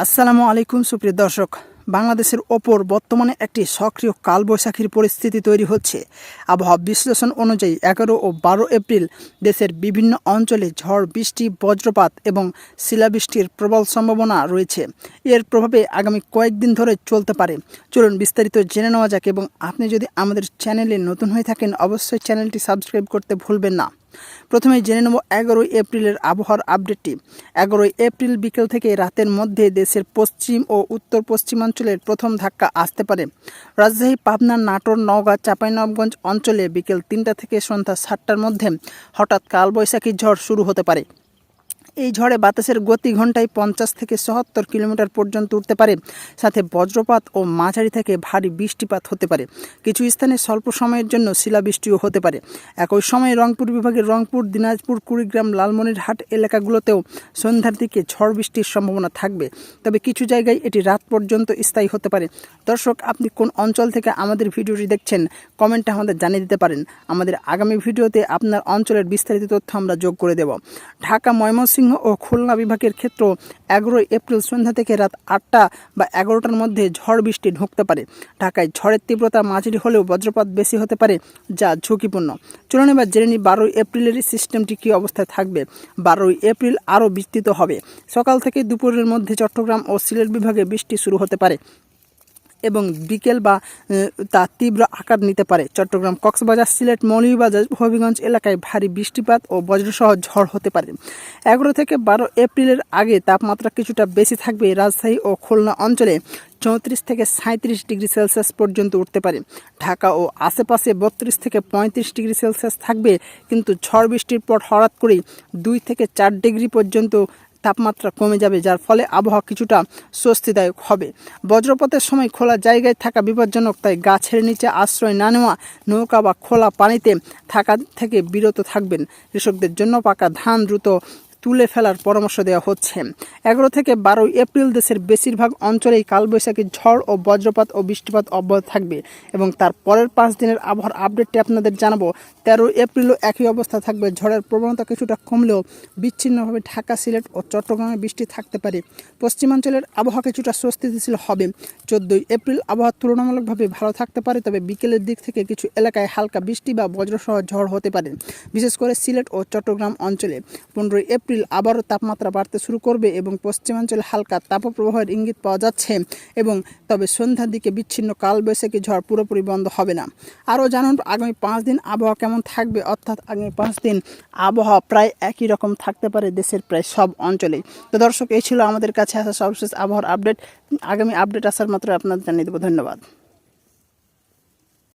আসসালামু আলাইকুম সুপ্রিয় দর্শক। বাংলাদেশের ওপর বর্তমানে একটি সক্রিয় কালবৈশাখীর পরিস্থিতি তৈরি হচ্ছে। আবহাওয়া বিশ্লেষণ অনুযায়ী 11 ও 12 এপ্রিল দেশের বিভিন্ন অঞ্চলে ঝড় বৃষ্টি, বজ্রপাত এবং শিলাবৃষ্টির প্রবল সম্ভাবনা রয়েছে। এর প্রভাবে আগামী কয়েকদিন ধরে চলতে পারে। চলুন বিস্তারিত জেনে নেওয়া যাক, এবং আপনি যদি আমাদের চ্যানেলে নতুন হয়ে থাকেন অবশ্যই চ্যানেলটি সাবস্ক্রাইব করতে ভুলবেন না। প্রথমে জেনে নেব 11 এপ্রিলের আবহাওয়ার আপডেটটি। 11 এপ্রিল বিকেল থেকে রাতের মধ্যে দেশের পশ্চিম ও উত্তর পশ্চিমাঞ্চলের প্রথম ধাক্কা আসতে পারে। রাজশাহী, পাবনা, নাটোর, নওগাঁ, চাঁপাইনবাবগঞ্জ অঞ্চলে বিকেল 3টা থেকে সন্ধ্যা 7টার মধ্যে হঠাৎ কালবৈশাখী ঝড় শুরু হতে পারে। এই ঝড়ে বাতাসের গতি ঘন্টায় 50 থেকে 74 কিলোমিটার পর্যন্ত উঠতে পারে। সাথে বজ্রপাত ও মাঝারি থেকে ভারী বৃষ্টিপাত হতে পারে। কিছু স্থানে স্বল্প সময়ের জন্য শিলাবৃষ্টিও হতে পারে। একই সময়ে রংপুর বিভাগের রংপুর, দিনাজপুর, কুড়িগ্রাম, লালমনিরহাট এলাকাগুলোতেও সন্ধ্যার দিকে ঝড় বৃষ্টির সম্ভাবনা থাকবে। তবে কিছু জায়গায় এটি রাত পর্যন্ত স্থায়ী হতে পারে। দর্শক, আপনি কোন অঞ্চল থেকে আমাদের ভিডিওটি দেখছেন কমেন্টে আমাদের জানিয়ে দিতে পারেন। আমাদের আগামী ভিডিওতে আপনার অঞ্চলের বিস্তারিত তথ্য আমরা যোগ করে দেব। ঢাকা, ময়মনসিংহ ও খুলনা বিভাগের ক্ষেত্রে 11 এপ্রিল সন্ধ্যা থেকে রাত 8টা বা 11টার মধ্যে ঝড় বৃষ্টি ঢুকতে পারে। ঢাকায় ঝড়ের তীব্রতা মাঝারি হলেও বজ্রপাত বেশি হতে পারে, যা ঝুঁকিপূর্ণ। চলুন এবার জেনে নিই 12 এপ্রিলের সিস্টেমটি কী অবস্থায় থাকবে। 12 এপ্রিল আরও বিস্তৃত হবে। সকাল থেকে দুপুরের মধ্যে চট্টগ্রাম ও সিলেট বিভাগে বৃষ্টি শুরু হতে পারে এবং বিকেল বা তা তীব্র আকার নিতে পারে। চট্টগ্রাম, কক্সবাজার, সিলেট, মৌলভীবাজার, হবিগঞ্জ এলাকায় ভারী বৃষ্টিপাত ও বজ্রসহ ঝড় হতে পারে। 11 থেকে 12 এপ্রিলের আগে তাপমাত্রা কিছুটা বেশি থাকবে। রাজশাহী ও খুলনা অঞ্চলে 34 থেকে 37 ডিগ্রি সেলসিয়াস পর্যন্ত উঠতে পারে। ঢাকা ও আশেপাশে 32 থেকে 35 ডিগ্রি সেলসিয়াস থাকবে, কিন্তু ঝড় বৃষ্টির পর হঠাৎ করেই 2 থেকে 4 ডিগ্রি পর্যন্ত তাপমাত্রা কমে যাবে, যার ফলে আবহাওয়া কিছুটা স্বস্তিদায়ক হবে। বজ্রপাতের সময় খোলা জায়গায় থাকা বিপজ্জনক, তাই গাছের নিচে আশ্রয় না নেওয়া, নৌকা বা খোলা পানিতে থাকা থেকে বিরত থাকবেন। কৃষকদের জন্য পাকা ধান দ্রুত তুলে ফেলার পরামর্শ দেওয়া হচ্ছে। 11 থেকে 12 এপ্রিল দেশের বেশিরভাগ অঞ্চলেই কালবৈশাখী ঝড় ও বজ্রপাত ও বৃষ্টিপাত অব্যাহত থাকবে, এবং তার পরের 5 দিনের আবহাওয়ার আপডেটটি আপনাদের জানাবো। 13 এপ্রিলও একই অবস্থা থাকবে। ঝড়ের প্রবণতা কিছুটা কমলেও বিচ্ছিন্নভাবে ঢাকা, সিলেট ও চট্টগ্রামে বৃষ্টি থাকতে পারে। পশ্চিমাঞ্চলের আবহাওয়া কিছুটা স্বস্তিশীল হবে। 14 এপ্রিল আবহাওয়া তুলনামূলকভাবে ভালো থাকতে পারে, তবে বিকেলের দিক থেকে কিছু এলাকায় হালকা বৃষ্টি বা বজ্রসহ ঝড় হতে পারে, বিশেষ করে সিলেট ও চট্টগ্রাম অঞ্চলে। 15 এপ্রিল আবারও তাপমাত্রা বাড়তে শুরু করবে এবং পশ্চিমাঞ্চলে হালকা তাপপ্রবাহের ইঙ্গিত পাওয়া যাচ্ছে, এবং তবে সন্ধ্যার দিকে বিচ্ছিন্ন কালবৈশাখী ঝড় পুরোপুরি বন্ধ হবে না। আরও জানুন আগামী 5 দিন আবহাওয়া কেমন থাকবে। অর্থাৎ আগামী 5 দিন আবহাওয়া প্রায় একই রকম থাকতে পারে দেশের প্রায় সব অঞ্চলেই। তো দর্শক, এই ছিল আমাদের কাছে আসা সর্বশেষ আবহাওয়ার আপডেট। আগামী আপডেট আসার মাত্র আপনাদের জানিয়ে দেবো। ধন্যবাদ।